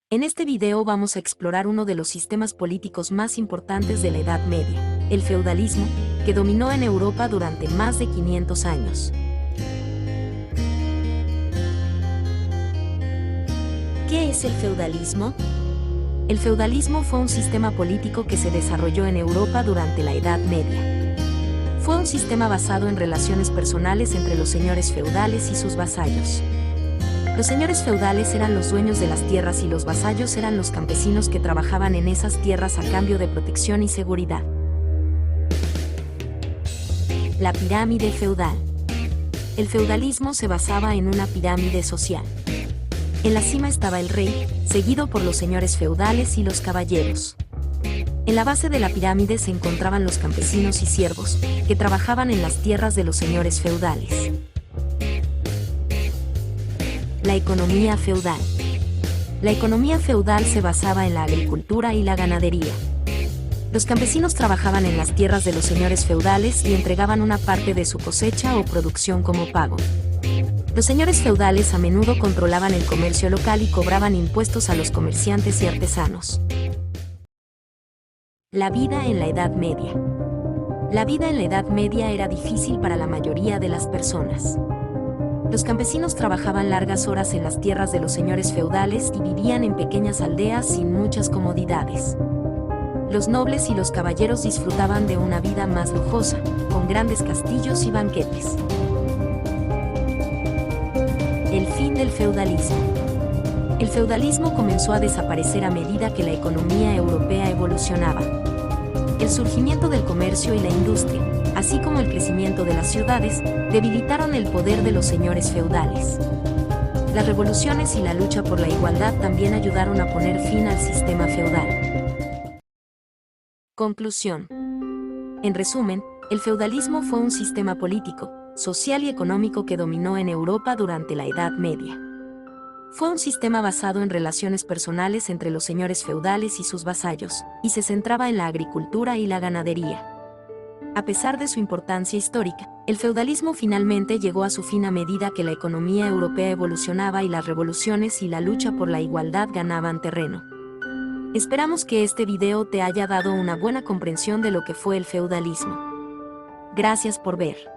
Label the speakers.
Speaker 1: En este video vamos a explorar uno de los sistemas políticos más importantes de la Edad Media, el feudalismo, que dominó en Europa durante más de 500 años. ¿Qué es el feudalismo? El feudalismo fue un sistema político que se desarrolló en Europa durante la Edad Media. Fue un sistema basado en relaciones personales entre los señores feudales y sus vasallos. Los señores feudales eran los dueños de las tierras y los vasallos eran los campesinos que trabajaban en esas tierras a cambio de protección y seguridad. La pirámide feudal. El feudalismo se basaba en una pirámide social. En la cima estaba el rey, seguido por los señores feudales y los caballeros. En la base de la pirámide se encontraban los campesinos y siervos, que trabajaban en las tierras de los señores feudales. La economía feudal. La economía feudal se basaba en la agricultura y la ganadería. Los campesinos trabajaban en las tierras de los señores feudales y entregaban una parte de su cosecha o producción como pago. Los señores feudales a menudo controlaban el comercio local y cobraban impuestos a los comerciantes y artesanos. La vida en la Edad Media. La vida en la Edad Media era difícil para la mayoría de las personas. Los campesinos trabajaban largas horas en las tierras de los señores feudales y vivían en pequeñas aldeas sin muchas comodidades. Los nobles y los caballeros disfrutaban de una vida más lujosa, con grandes castillos y banquetes. El fin del feudalismo. El feudalismo comenzó a desaparecer a medida que la economía europea evolucionaba. El surgimiento del comercio y la industria, así como el crecimiento de las ciudades, debilitaron el poder de los señores feudales. Las revoluciones y la lucha por la igualdad también ayudaron a poner fin al sistema feudal. Conclusión. En resumen, el feudalismo fue un sistema político, social y económico que dominó en Europa durante la Edad Media. Fue un sistema basado en relaciones personales entre los señores feudales y sus vasallos, y se centraba en la agricultura y la ganadería. A pesar de su importancia histórica, el feudalismo finalmente llegó a su fin a medida que la economía europea evolucionaba y las revoluciones y la lucha por la igualdad ganaban terreno. Esperamos que este video te haya dado una buena comprensión de lo que fue el feudalismo. Gracias por ver.